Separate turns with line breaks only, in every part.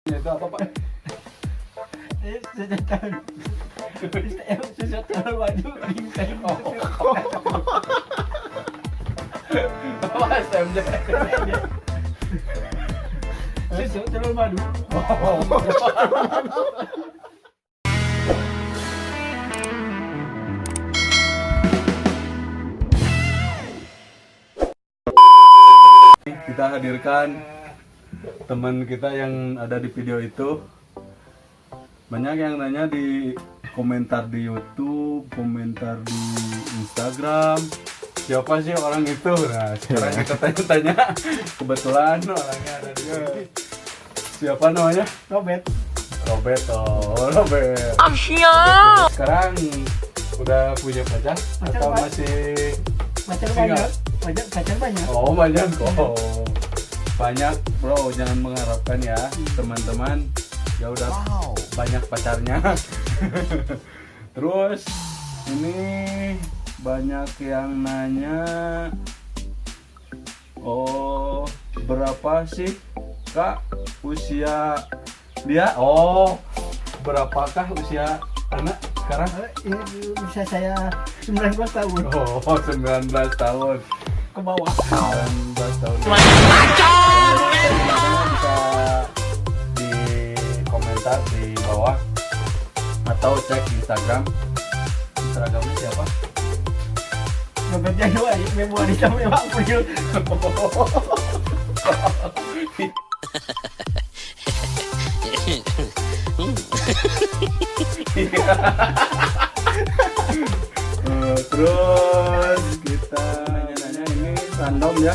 Itu apa Pak?
Sejahtera madu bingkai.
Apa SMJ?
Sejahtera madu.
Kita hadirkan teman kita yang ada di video itu. Banyak yang nanya di komentar di YouTube, komentar di Instagram, siapa sih orang itu? Nah, sekarang kita tanya-tanya. Kebetulan orangnya ada di sini. Siapa namanya?
Robert.
Robert. Oh, Robert. Sekarang udah punya pacar atau
Pak.
masih
Pacar
single?
banyak. Pacar banyak.
Oh, banyak. Oh. Banyak, bro. Jangan mengharapkan ya, teman-teman. Ya udah banyak pacarnya. Terus ini banyak yang nanya, oh berapa sih Kak usia dia? Oh berapakah usia anak sekarang?
Ini bisa saya 19 tahun
Oh 19 tahun
ke bawah.
19 tahun. Bisa di komentar di bawah atau cek Instagramnya siapa?
Robert Januari, Februari sampai April.
Terus kita nanya-nanya ini random ya.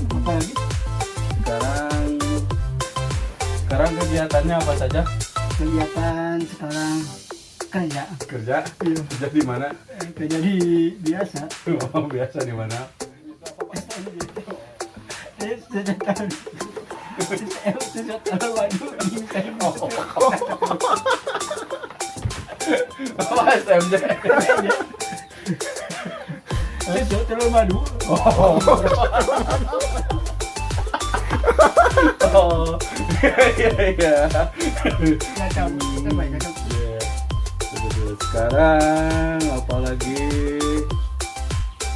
Apa lagi?
Sekarang kegiatannya apa saja?
Kegiatan sekarang kerja.
Kerja?
Iya.
Kerja di mana?
Kerja di biasa.
Oh, biasa di mana?
Sejahtera madu bingkai.
Apa SMJ?
Sejahtera madu.
Oh, iya.
Kacau. Terbaik kacau.
Iya. Sekarang apalagi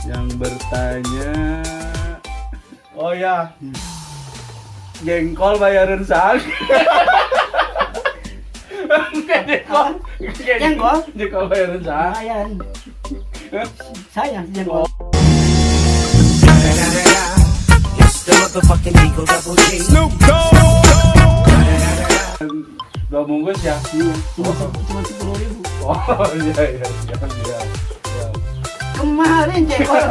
yang bertanya? Oh ya, jengkol bayaran sang.
Jengkol?
Jengkol bayaran sang.
Lumayan. Saya jengkol.
Dua bungkus ya?
Cuma 10.000.
Oh iya.
Kemarin jengkol.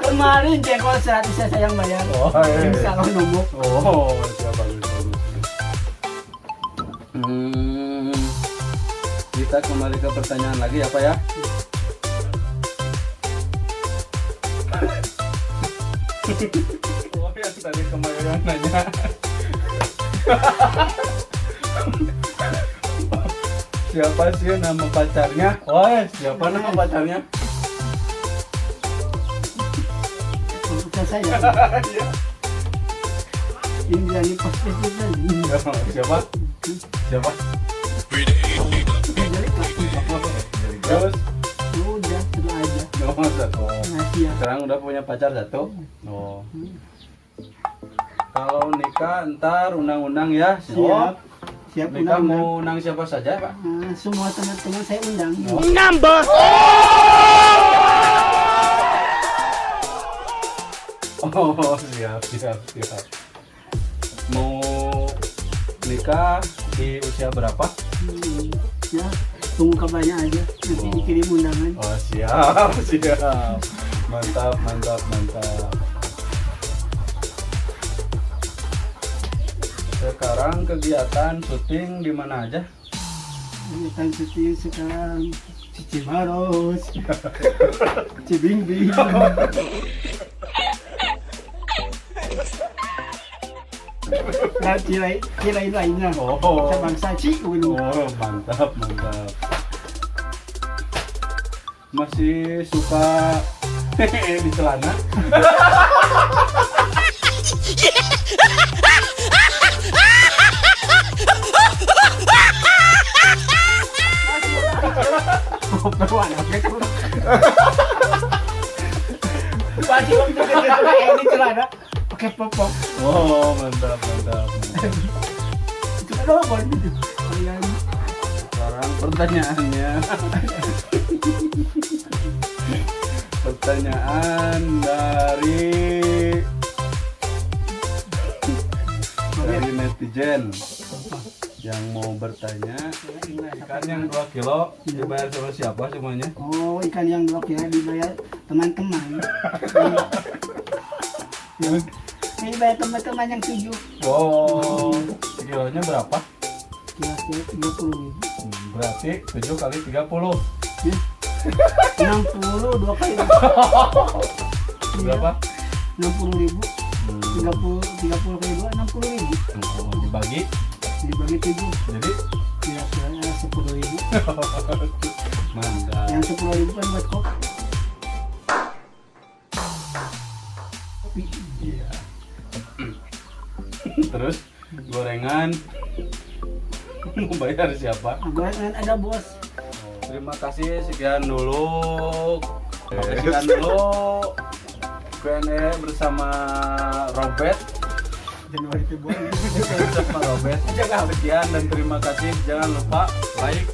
Kemarin jengkol 100 saya yang bayar.
Oh iya.
Salah nombok.
Oh siapa bagus. Kita kembali ke pertanyaan lagi ya Pak ya. Oh yang tadi kemarin nanya. Siapa sih nama pacarnya? Oh siapa nama pacarnya?
Bukan saya. Ini lagi pas itu tadi.
Siapa? Siapa?
Jadi
Terus?
udah sudah aja.
Oh, satu.
Ngasih ya.
Sekarang udah punya pacar satu? Oh. Kalau nikah ntar undang-undang ya?
Siap. Siap
Nikah
undang-undang.
mau undang siapa saja Pak?
Semua teman-teman saya undang.
Oh siap. Mau nikah di usia berapa?
Ya, tunggu kabarnya aja. Nanti dikirim undangan.
Oh siap. Mantap. Sekarang kegiatan syuting di mana aja?
Kegiatan syuting sekarang Cimaros, Cibingbing. Dan kirain lainnya.
Oh.
Sebangsa Ciulo.
Oh, mantap. Masih suka di celana?
celana pakai popok.
Oh, mantap.
Itu kan apa gitu? Kalian
Sekarang pertanyaannya. Pertanyaan dari netizen yang mau bertanya, ikan yang 2 kilo dibayar sama siapa semuanya?
oh, ikan yang 2 kilo dibayar teman-teman. Ini bayar teman-teman yang 7.
Oh, kilonya berapa?
Kira-kira 30.000.
Berarti 7 kali 30.
60 2 kali.
Berapa?
60.000. 30 kali 2 60.000.
Dibagi
Dibagi 7.
jadi
Kira-kira 10.000.
mantap.
Yang 10.000 kan buat kopi.
Iya. Terus gorengan mau bayar siapa?
Gorengan ada bos.
Terima kasih, sekian dulu. Sekian dulu Q&A bersama Robert.
Januari Februari.
Bersama Robert. Sekian dan terima kasih. Jangan lupa like,